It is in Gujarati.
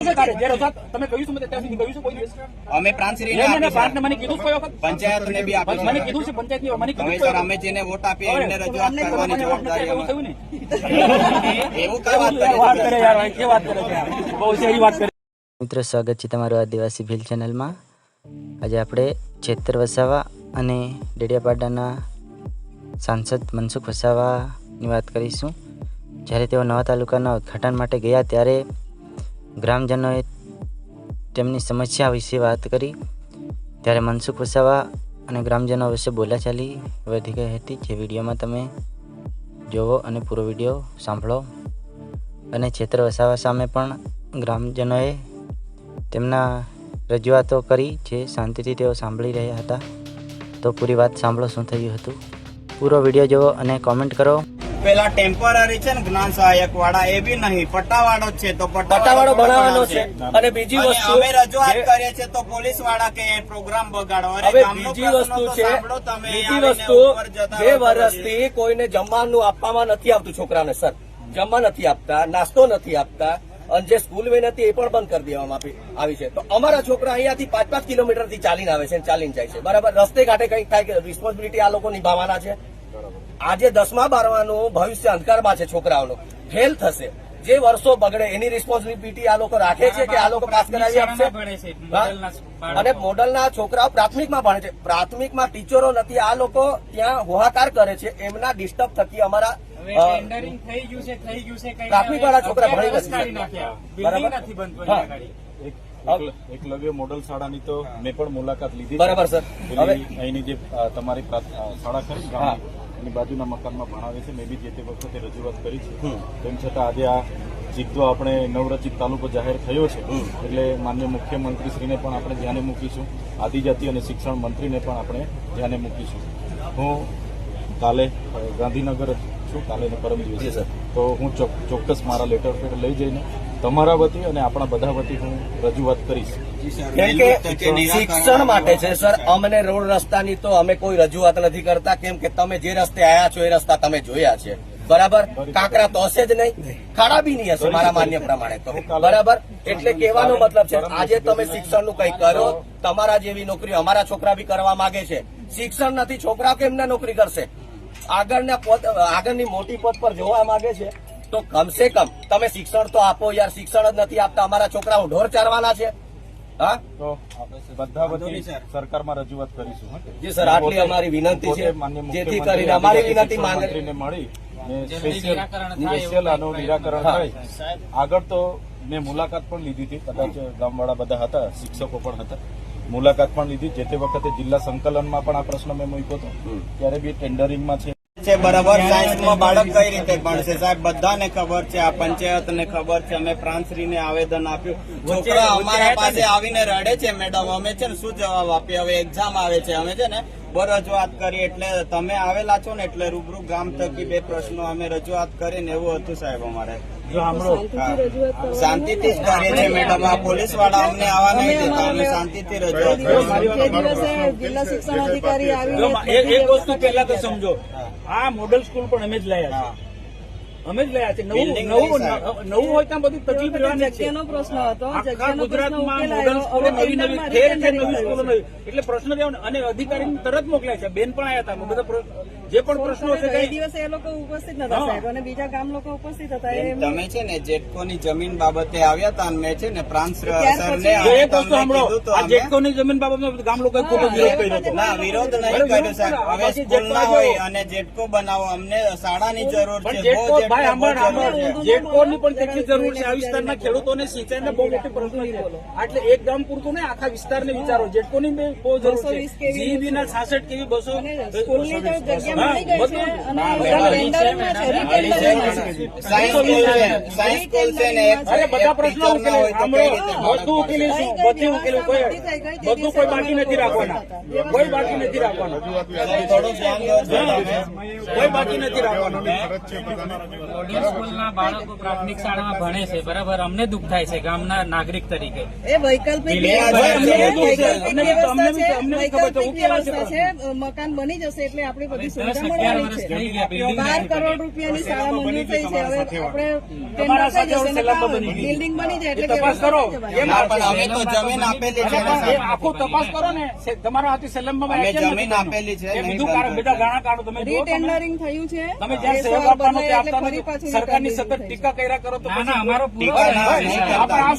તમે કહ્યું છું ત્યાં સુધી કહ્યું છું કોઈ દિવસ અમે પ્રાંતશ્રીને મને કીધું કોઈ વખત પંચાયતને બી આપી મને કીધું છે પંચાયતની મને હવે સર અમે જેને વોટ આપીએ એમને રજૂઆત કરવાની જવાબદારી થયું ને એવું કઈ વાત કરે યાર કે વાત કરે છે બહુ સારી વાત કરે. મિત્રો સ્વાગત છે તમારું આદિવાસી ભીલ ચેનલમાં. આજે આપણે ચેતર વસાવા અને ડેડિયાપાડાના સાંસદ મનસુખ વસાવાની વાત કરીશું. જ્યારે તેઓ નવા તાલુકાના ઉદ્ઘાટન માટે ગયા ત્યારે ગ્રામજનોએ તેમની સમસ્યા વિશે વાત કરી. ત્યારે મનસુખ વસાવા અને ગ્રામજનો વિશે બોલાચાલી વધી ગઈ હતી, જે વિડીયોમાં તમે જોવો અને પૂરો વિડીયો સાંભળો. અને ચેતર વસાવા સામે પણ ગ્રામજનોએ તેમના રજૂઆતો કરી, જે શાંતિથી તેઓ સાંભળી રહ્યા હતા. તો પૂરી વાત સાંભળો, શું થયું હતું. પૂરો વિડીયો જોવો અને કોમેન્ટ કરો. પેલા ટેમ્પરરી છે ને જ્ઞાન સહાયક વાળા એ બી નહીં, પટ્ટાવાળો જ છે તો પટ્ટાવાળો બનાવવાનો છે. અને બીજી વસ્તુ અમે રજૂઆત કરીએ છીએ તો પોલીસ વાળા કે પ્રોગ્રામ બગાડો. હવે બીજી વસ્તુ છે, બીજી વસ્તુ 2 વર્ષથી કોઈને જમવાનું આપવામાં નથી આવતું છોકરાને. સર જમવા નથી આપતા, નાસ્તો નથી આપતા, અને જે સ્કૂલ વેન હતી એ પણ બંધ કરી દેવામાં આવી છે. તો અમારા છોકરા અહીંયાથી 5-5 કિલોમીટરથી ચાલીને આવે છે, ચાલીને જાય છે. બરાબર, રસ્તે ઘાટે કંઈક થાય કે રિસ્પોન્સિબિલિટી આ લોકો નિભાવવાના છે. આજે 10મા 12માનું ભવિષ્ય અંધકારમાં છે, છોકરાઓનું ફેલ થશે. જે વર્ષો બગડે એની રિસ્પોન્સિબિલિટી આ લોકો રાખે છે કે આ લોકો પાસ કરાવી આપશે. અને મોડલના છોકરાઓ પ્રાથમિકમાં ભણે છે, પ્રાથમિકમાં ટીચરો નથી. આ લોકો ત્યાં હોહાકાર કરે છે, એમના ડિસ્ટર્બ થકી અમારા પ્રાથમિક વાળા છોકરા ભણી નથી. એકલવ્ય મોડલ શાળાની તો મેં પણ મુલાકાત લીધી. બરાબર સર. હવે અહીંની જે તમારી શાળા ખરી એની બાજુના મકાનમાં ભણાવે છે, મેં બી જે તે વખતે રજૂઆત કરી છે. તેમ છતાં આજે આ જીતતો આપણે નવરચિત તાલુકો જાહેર થયો છે, એટલે માન્ય મુખ્યમંત્રીશ્રીને પણ આપણે ધ્યાને મૂકીશું, આદિજાતિ અને શિક્ષણ મંત્રીને પણ આપણે ધ્યાને મૂકીશું. હું કાલે ગાંધીનગર છું, કાલે પરમ દિવસે સર, તો હું ચોક્કસ મારા લેટર પેડ લઈ જઈને તમારા વતી અને આપણા બધા વતી હું રજૂઆત કરીશ. કેમ કે શિક્ષણ માટે છે સર. અમને રોડ રસ્તાની તો અમે કોઈ રજૂઆત નથી કરતા, કેમ કે તમે જે રસ્તે આયા છો એ રસ્તા તમે જોયા છે. બરાબર, કાંકરા તો હશે જ નહીં, ખાડા બી નહીં હશે મારા માન્ય પ્રમાણે તો. બરાબર, એટલે કહેવાનો મતલબ છે આજે તમે શિક્ષણનું કંઈ કરો. તમારા જેવી નોકરી અમારા છોકરા બી કરવા માંગે છે. શિક્ષણ નથી, છોકરા કેમને નોકરી કરશે? આગળની મોટી પદ પર જોવા માંગે છે તો કમસે કમ તમે શિક્ષણ તો આપો યાર. શિક્ષણ જ નથી આપતા, અમારા છોકરાઓ ઢોર ચારવાના છે. હા, તો બધા વતી સરકારમાં રજૂઆત કરીશું. જી સર, આટલી અમારી વિનંતી છે, જેથી કરીને અમારી વિનંતી મંત્રીને મળી સ્પેશિયલ આનું નિરાકરણ થાય. આગળ તો મેં મુલાકાત પણ લીધી હતી, કદાચ ગામવાળા બધા હતા, શિક્ષકો પણ હતા, મુલાકાત પણ લીધી. જે તે વખતે જિલ્લા સંકલનમાં પણ આ પ્રશ્ન મેં મૂક્યો હતો, ત્યારે બી ટેન્ડરિંગમાં છે. બરાબર, સાયન્સમાં બાળક કઈ રીતે ભણશે સાહેબ? બધાને ખબર છે, આ પંચાયતને ખબર છે. અમે પ્રાંતશ્રીને આવેદન આપ્યું, છોકરા અમારા પાસે આવીને રડે છે. મેડમ અમે છે ને શું જવાબ આપીએ? હવે એક્ઝામ આવે છે, અમે છે ને બહુ રજૂઆત કરી. એટલે તમે આવેલા છો ને એટલે રૂબરૂ ગામ થકી 2 પ્રશ્નો અમે રજૂઆત કરીને એવું હતું સાહેબ. અમારે શાંતિથી જ કરીએ છીએ મેડમ. આ પોલીસ વાળા અમને આવવા નહીં દેતા, અમે શાંતિથી રજૂઆત એક વસ્તુ પહેલા તો સમજો, આ મોડલ સ્કૂલ પણ અમે જ લાયા છે. અમે જ લાયા છે. નવું હોય ત્યાં બધી તકલીફ રહેવાની છે. આખા ગુજરાતમાં મોડલ સ્કૂલો નવી ઠેર નવી સ્કૂલો નવી, એટલે પ્રશ્ન અને અધિકારી તરત મોકલ્યા છે. બેન પણ આવ્યા હતા. બધા જે પણ પ્રશ્નો છે એ દિવસે એ લોકો ઉપસ્થિત નતા સાહેબ, અને બીજા ગામ લોકો ઉપસ્થિત હતા. તમે છે ને જેટકોની જમીન બાબતે આવ્યા હતા, મેં છે ને પ્રાંત સરને જેટકોની જમીન બાબતમાં ગામ લોકોએ ખૂબ જ વિરોધ કર્યો હતો. ના, વિરોધ નહીં કર્યો સાહેબ. હવે સ્કૂલ ના હોય અને જેટકો બનાવો, અમને શાળાની જરૂર છે. જેટકોની પણ કેટલી જરૂર છે. આ વિસ્તારના ખેડૂતોને સિંચાઈના બહુ મોટી પ્રશ્ન છે. એટલે એક ગામ પૂરતું નહીં, આખા વિસ્તારને વિચારો. જેટકોની બહુ જરૂર છે. જીબી ના 66 કેવી બસો બધા પ્રશ્નો બધું ઉકેલીશું, બધું ઉકેલું. બધું કોઈ બાકી નથી રાખવાના, કોઈ બાકી નથી રાખવાનું, કોઈ બાકી નથી રાખવાનું. મોડેલ સ્કૂલના બાળકો પ્રાથમિક શાળામાં ભણે છે, બરાબર. અમને દુઃખ થાય છે ગામના નાગરિક તરીકે. એ વૈકલ્પિક અમને વ્યવસ્થા છે. મકાન બની જશે એટલે આપણી બધી સુવિધા મળવાની છે. 12 કરોડ રૂપિયાની શાળા મંજૂર થઈ છે. હવે આપણે તમારા સાથે સેલામાં બની ગઈ. બિલ્ડિંગ બની જાય એટલે તપાસ કરો. ના, પણ અમે તો જમીન આપેલી છે ને એ સાહેબ. આખું તપાસ કરો ને. તમારા હાથે સેલમમાં અમે કેમ નથી જમીન બન્યું? આપેલી છે, એ નહીં બીજું કારણ, બનતું. બધા ગાણા કાઢો તમે જુઓ તમે. રીટેન્ડરિંગ થયું છે. તમે જ્યાં એ સહયોગ સવાર આપવાનો તે બદલાય એટલે આપતા ફરી નથી. પાછું સરકારની રીટેન્ડરિંગ સતત થાય છે. ટીકા કર્યા કરો તો ના, પછી અમારો પૂરો ટીકા ના, નહીં આપણે આ શું